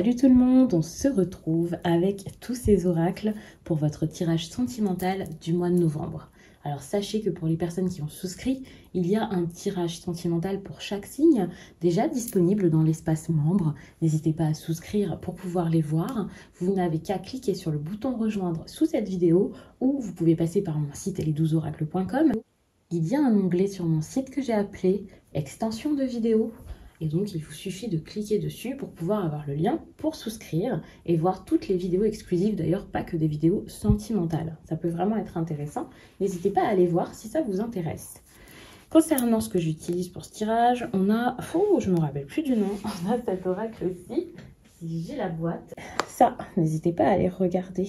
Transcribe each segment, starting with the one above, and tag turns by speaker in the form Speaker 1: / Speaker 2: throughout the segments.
Speaker 1: Salut tout le monde, on se retrouve avec tous ces oracles pour votre tirage sentimental du mois de novembre. Alors sachez que pour les personnes qui ont souscrit, il y a un tirage sentimental pour chaque signe déjà disponible dans l'espace membre. N'hésitez pas à souscrire pour pouvoir les voir. Vous n'avez qu'à cliquer sur le bouton rejoindre sous cette vidéo ou vous pouvez passer par mon site les12oracles.com. Il y a un onglet sur mon site que j'ai appelé extension de vidéo. Et donc, il vous suffit de cliquer dessus pour pouvoir avoir le lien pour souscrire et voir toutes les vidéos exclusives, d'ailleurs pas que des vidéos sentimentales. Ça peut vraiment être intéressant. N'hésitez pas à aller voir si ça vous intéresse. Concernant ce que j'utilise pour ce tirage, on a... Oh, je ne me rappelle plus du nom. On a cet oracle-ci. Si j'ai la boîte. Ça, n'hésitez pas à aller regarder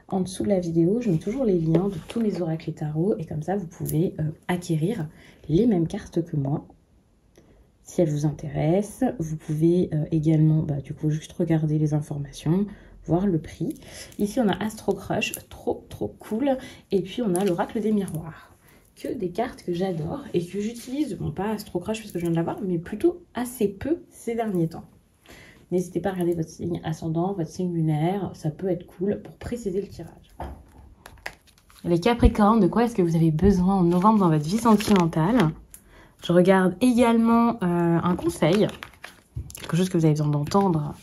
Speaker 1: en dessous de la vidéo. Je mets toujours les liens de tous mes oracles et tarots. Et comme ça, vous pouvez acquérir les mêmes cartes que moi. Si elle vous intéresse, vous pouvez également du coup juste regarder les informations, voir le prix. Ici on a Astro Crush, trop cool. Et puis on a l'oracle des miroirs, que des cartes que j'adore et que j'utilise, bon pas Astro Crush parce que je viens de l'avoir, mais plutôt assez peu ces derniers temps. N'hésitez pas à regarder votre signe ascendant, votre signe lunaire, ça peut être cool pour préciser le tirage. Les Capricornes, de quoi est-ce que vous avez besoin en novembre dans votre vie sentimentale ? Je regarde également un conseil, quelque chose que vous avez besoin d'entendre.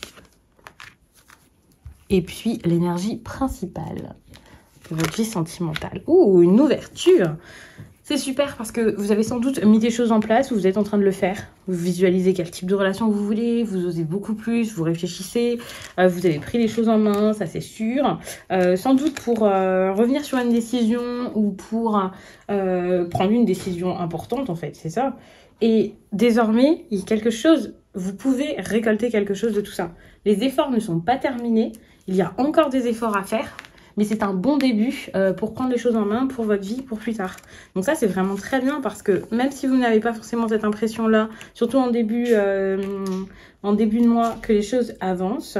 Speaker 1: Et puis l'énergie principale de votre vie sentimentale. Ouh, une ouverture! C'est super parce que vous avez sans doute mis des choses en place, vous êtes en train de le faire. Vous visualisez quel type de relation vous voulez, vous osez beaucoup plus, vous réfléchissez, vous avez pris les choses en main, ça c'est sûr. Sans doute pour revenir sur une décision ou pour prendre une décision importante en fait, c'est ça. Et désormais, il y a quelque chose, vous pouvez récolter quelque chose de tout ça. Les efforts ne sont pas terminés, il y a encore des efforts à faire. Mais c'est un bon début pour prendre les choses en main pour votre vie, pour plus tard. Donc ça, c'est vraiment très bien parce que même si vous n'avez pas forcément cette impression-là, surtout en début de mois, que les choses avancent,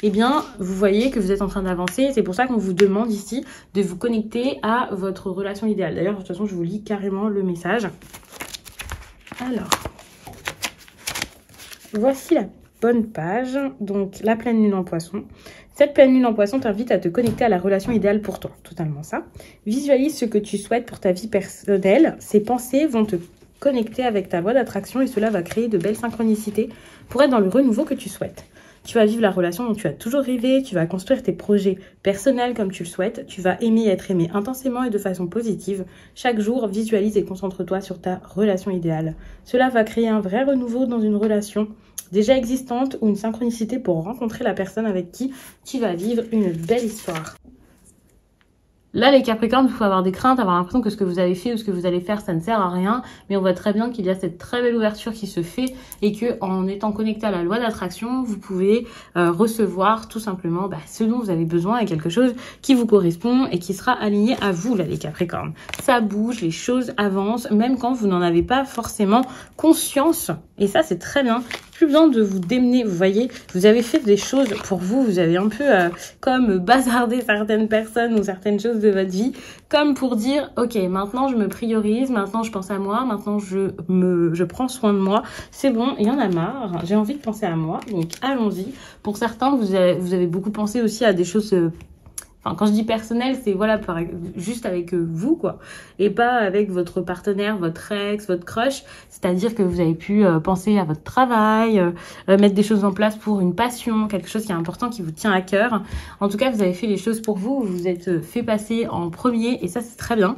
Speaker 1: eh bien, vous voyez que vous êtes en train d'avancer. C'est pour ça qu'on vous demande ici de vous connecter à votre relation idéale. D'ailleurs, de toute façon, je vous lis carrément le message. Alors, voici la bonne page. Donc, la pleine lune en poisson. Cette pleine lune en poisson t'invite à te connecter à la relation idéale pour toi. Totalement ça. Visualise ce que tu souhaites pour ta vie personnelle. Ces pensées vont te connecter avec ta voie d'attraction et cela va créer de belles synchronicités pour être dans le renouveau que tu souhaites. Tu vas vivre la relation dont tu as toujours rêvé, tu vas construire tes projets personnels comme tu le souhaites, tu vas aimer être aimé intensément et de façon positive. Chaque jour, visualise et concentre-toi sur ta relation idéale. Cela va créer un vrai renouveau dans une relation déjà existante ou une synchronicité pour rencontrer la personne avec qui tu vas vivre une belle histoire. Là, les Capricornes, il faut avoir des craintes, avoir l'impression que ce que vous avez fait ou ce que vous allez faire, ça ne sert à rien. Mais on voit très bien qu'il y a cette très belle ouverture qui se fait et que en étant connecté à la loi d'attraction, vous pouvez recevoir tout simplement ce dont vous avez besoin et quelque chose qui vous correspond et qui sera aligné à vous, là, les Capricornes. Ça bouge, les choses avancent, même quand vous n'en avez pas forcément conscience. Et ça, c'est très bien. Plus besoin de vous démener, vous voyez, vous avez fait des choses pour vous, vous avez un peu comme bazardé certaines personnes ou certaines choses de votre vie, comme pour dire, ok, maintenant je me priorise, maintenant je pense à moi, maintenant je prends soin de moi, c'est bon, il y en a marre, j'ai envie de penser à moi, donc allons-y. Pour certains, vous avez beaucoup pensé aussi à des choses... Enfin, quand je dis personnel, c'est voilà, juste avec vous, quoi. Et pas avec votre partenaire, votre ex, votre crush. C'est-à-dire que vous avez pu penser à votre travail, mettre des choses en place pour une passion, quelque chose qui est important, qui vous tient à cœur. En tout cas, vous avez fait les choses pour vous, vous vous êtes fait passer en premier et ça, c'est très bien.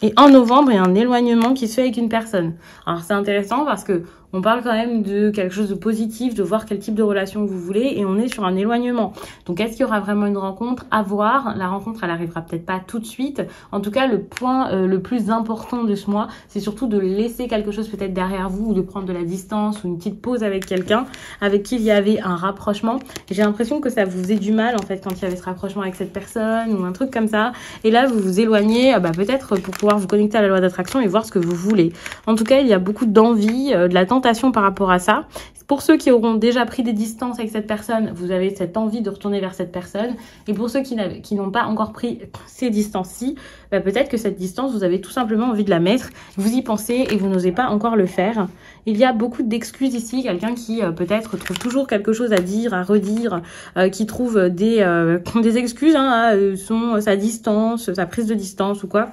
Speaker 1: Et en novembre, il y a un éloignement qui se fait avec une personne. Alors, c'est intéressant parce que on parle quand même de quelque chose de positif, de voir quel type de relation vous voulez et on est sur un éloignement. Donc, est-ce qu'il y aura vraiment une rencontre? À voir. La rencontre, elle arrivera peut-être pas tout de suite. En tout cas, le point le plus important de ce mois, c'est surtout de laisser quelque chose peut-être derrière vous ou de prendre de la distance ou une petite pause avec quelqu'un avec qui il y avait un rapprochement. J'ai l'impression que ça vous faisait du mal en fait quand il y avait ce rapprochement avec cette personne ou un truc comme ça. Et là, vous vous éloignez peut-être pour pouvoir vous connecter à la loi d'attraction et voir ce que vous voulez. En tout cas, il y a beaucoup d'envie, de l'attente tentation par rapport à ça. Pour ceux qui auront déjà pris des distances avec cette personne, vous avez cette envie de retourner vers cette personne. Et pour ceux qui n'ont pas encore pris ces distances-ci, peut-être que cette distance, vous avez tout simplement envie de la mettre. Vous y pensez et vous n'osez pas encore le faire. Il y a beaucoup d'excuses ici. Quelqu'un qui peut-être trouve toujours quelque chose à dire, à redire, qui trouve des excuses à sa distance, sa prise de distance ou quoi.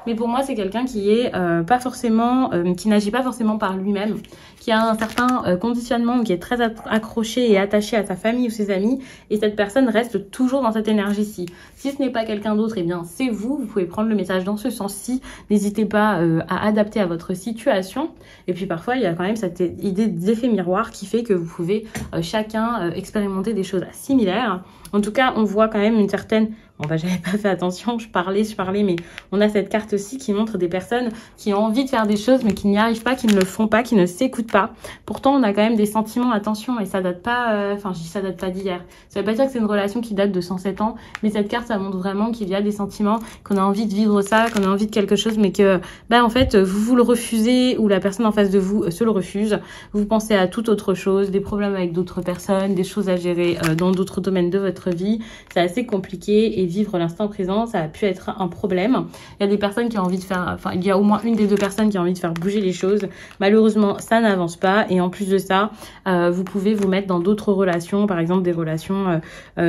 Speaker 1: Mais pour moi, c'est quelqu'un qui est pas forcément, qui n'agit pas forcément par lui-même, qui a un certain conditionnement, qui est très accroché et attaché à sa famille ou ses amis, et cette personne reste toujours dans cette énergie-ci. Si ce n'est pas quelqu'un d'autre, eh bien c'est vous. Vous pouvez prendre le message dans ce sens-ci. N'hésitez pas à adapter à votre situation. Et puis parfois, il y a quand même cette idée d'effet miroir qui fait que vous pouvez chacun expérimenter des choses similaires. En tout cas, on voit quand même une certaine... Bon, j'avais pas fait attention, je parlais, mais on a cette carte-ci qui montre des personnes qui ont envie de faire des choses, mais qui n'y arrivent pas, qui ne le font pas, qui ne s'écoutent pas. Pourtant, on a quand même des sentiments, attention, et ça date pas... je dis ça date pas d'hier. Ça veut pas dire que c'est une relation qui date de 107 ans, mais cette carte, ça montre vraiment qu'il y a des sentiments, qu'on a envie de vivre ça, qu'on a envie de quelque chose, mais que, en fait, vous le refusez, ou la personne en face de vous se le refuse. Vous pensez à toute autre chose, des problèmes avec d'autres personnes, des choses à gérer dans d'autres domaines de votre vie. C'est assez compliqué, et vivre l'instant présent, ça a pu être un problème. Il y a des personnes qui ont envie de faire, il y a au moins une des deux personnes qui a envie de faire bouger les choses. Malheureusement, ça n'avance pas, et en plus de ça, vous pouvez vous mettre dans d'autres relations, par exemple des relations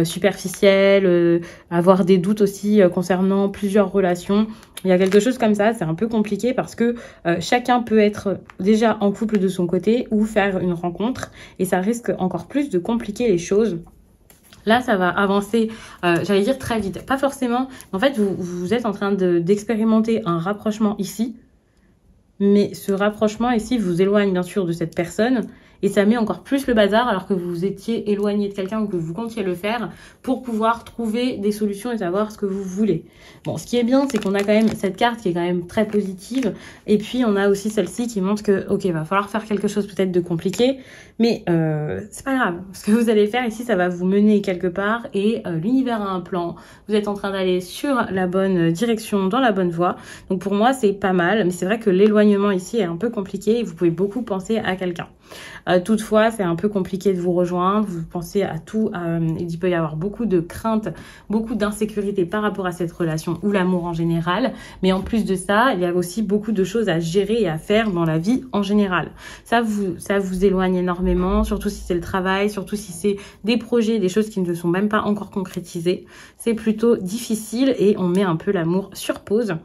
Speaker 1: superficielles, avoir des doutes aussi concernant plusieurs relations. Il y a quelque chose comme ça, c'est un peu compliqué parce que chacun peut être déjà en couple de son côté ou faire une rencontre, et ça risque encore plus de compliquer les choses. Là, ça va avancer, j'allais dire très vite. Pas forcément. En fait, vous êtes en train d'expérimenter un rapprochement ici. Mais ce rapprochement ici vous éloigne bien sûr de cette personne. Et ça met encore plus le bazar alors que vous étiez éloigné de quelqu'un ou que vous comptiez le faire pour pouvoir trouver des solutions et savoir ce que vous voulez. Bon, ce qui est bien, c'est qu'on a quand même cette carte qui est quand même très positive. Et puis, on a aussi celle-ci qui montre que, ok, va falloir faire quelque chose peut-être de compliqué. Mais c'est pas grave. Ce que vous allez faire ici, ça va vous mener quelque part. Et l'univers a un plan. Vous êtes en train d'aller sur la bonne direction, dans la bonne voie. Donc pour moi, c'est pas mal. Mais c'est vrai que l'éloignement ici est un peu compliqué. Et vous pouvez beaucoup penser à quelqu'un. Toutefois, c'est un peu compliqué de vous rejoindre. Vous pensez à tout. Il peut y avoir beaucoup de craintes, beaucoup d'insécurité par rapport à cette relation ou l'amour en général. Mais en plus de ça, il y a aussi beaucoup de choses à gérer et à faire dans la vie en général. Ça vous éloigne énormément, surtout si c'est le travail, surtout si c'est des projets, des choses qui ne sont même pas encore concrétisées. C'est plutôt difficile et on met un peu l'amour sur pause.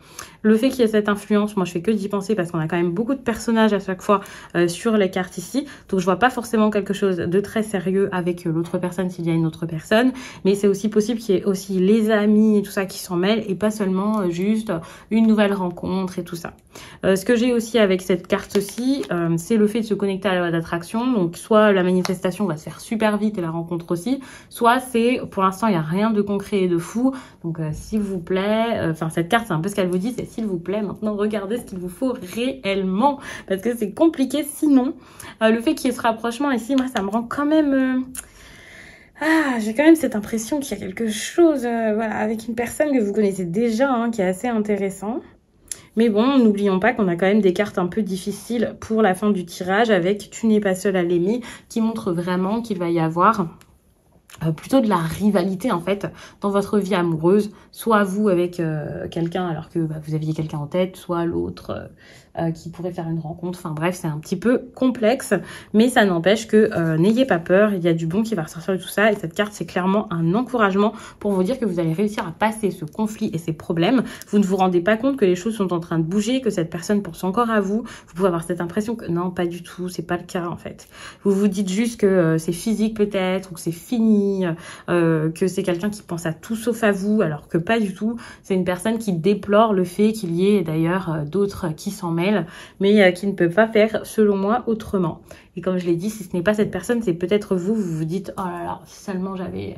Speaker 1: Le fait qu'il y ait cette influence, moi je fais que d'y penser parce qu'on a quand même beaucoup de personnages à chaque fois sur les cartes ici. Donc je vois pas forcément quelque chose de très sérieux avec l'autre personne s'il y a une autre personne. Mais c'est aussi possible qu'il y ait aussi les amis et tout ça qui s'en mêlent et pas seulement juste une nouvelle rencontre et tout ça. Ce que j'ai aussi avec cette carte-ci, c'est le fait de se connecter à la loi d'attraction. Donc soit la manifestation va se faire super vite et la rencontre aussi, soit c'est, pour l'instant il n'y a rien de concret et de fou. Donc s'il vous plaît, cette carte c'est un peu ce qu'elle vous dit, c'est s'il vous plaît, maintenant regardez ce qu'il vous faut réellement, parce que c'est compliqué sinon. Le fait qu'il y ait ce rapprochement ici, moi ça me rend quand même... j'ai quand même cette impression qu'il y a quelque chose avec une personne que vous connaissez déjà, qui est assez intéressant. Mais bon, n'oublions pas qu'on a quand même des cartes un peu difficiles pour la fin du tirage avec « Tu n'es pas seul à l'aimer » qui montre vraiment qu'il va y avoir... plutôt de la rivalité en fait dans votre vie amoureuse, soit vous avec quelqu'un alors que vous aviez quelqu'un en tête, soit l'autre qui pourrait faire une rencontre. Enfin bref, c'est un petit peu complexe, mais ça n'empêche que n'ayez pas peur, il y a du bon qui va ressortir de tout ça, et cette carte c'est clairement un encouragement pour vous dire que vous allez réussir à passer ce conflit et ces problèmes. Vous ne vous rendez pas compte que les choses sont en train de bouger, que cette personne pense encore à vous. Vous pouvez avoir cette impression que non, pas du tout, c'est pas le cas en fait. Vous vous dites juste que c'est physique peut-être, ou que c'est fini, que c'est quelqu'un qui pense à tout sauf à vous, alors que pas du tout. C'est une personne qui déplore le fait qu'il y ait d'ailleurs d'autres qui s'en mêlent, mais qui ne peut pas faire, selon moi, autrement. Et comme je l'ai dit, si ce n'est pas cette personne, c'est peut-être vous. Vous vous dites, oh là là, si seulement j'avais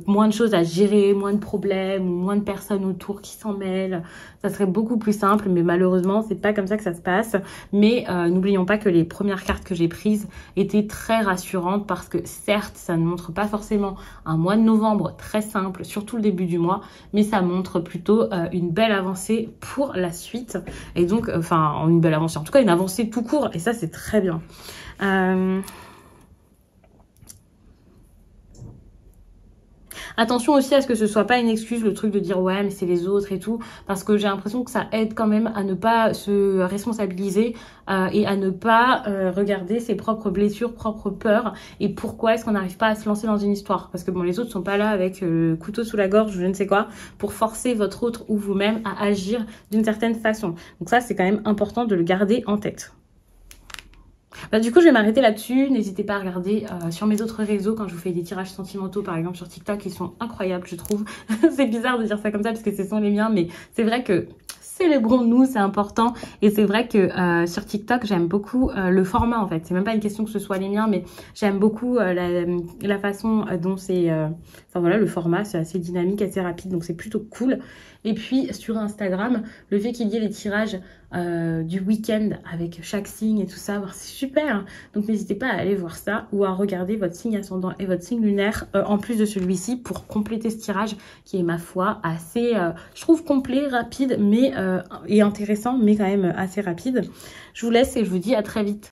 Speaker 1: moins de choses à gérer, moins de problèmes, moins de personnes autour qui s'en mêlent. Ça serait beaucoup plus simple, mais malheureusement, c'est pas comme ça que ça se passe. Mais n'oublions pas que les premières cartes que j'ai prises étaient très rassurantes parce que certes, ça ne montre pas forcément un mois de novembre très simple, surtout le début du mois, mais ça montre plutôt une belle avancée pour la suite. Et donc, enfin, une belle avancée, en tout cas une avancée tout court, et ça, c'est très bien. Attention aussi à ce que ce soit pas une excuse, le truc de dire ouais mais c'est les autres et tout, parce que j'ai l'impression que ça aide quand même à ne pas se responsabiliser et à ne pas regarder ses propres blessures, propres peurs et pourquoi est-ce qu'on n'arrive pas à se lancer dans une histoire. Parce que bon, les autres sont pas là avec le couteau sous la gorge ou je ne sais quoi pour forcer votre autre ou vous-même à agir d'une certaine façon. Donc ça, c'est quand même important de le garder en tête. Bah, du coup, je vais m'arrêter là-dessus. N'hésitez pas à regarder sur mes autres réseaux quand je vous fais des tirages sentimentaux, par exemple sur TikTok, ils sont incroyables, je trouve. C'est bizarre de dire ça comme ça parce que ce sont les miens, mais c'est vrai que célébrons-nous, c'est important. Et c'est vrai que sur TikTok, j'aime beaucoup le format en fait. C'est même pas une question que ce soit les miens, mais j'aime beaucoup la façon dont c'est... Enfin voilà, le format, c'est assez dynamique, assez rapide, donc c'est plutôt cool. Et puis sur Instagram, le fait qu'il y ait les tirages du week-end avec chaque signe et tout ça, c'est super. Donc n'hésitez pas à aller voir ça ou à regarder votre signe ascendant et votre signe lunaire en plus de celui-ci pour compléter ce tirage qui est ma foi assez, je trouve complet, rapide mais et intéressant mais quand même assez rapide. Je vous laisse et je vous dis à très vite.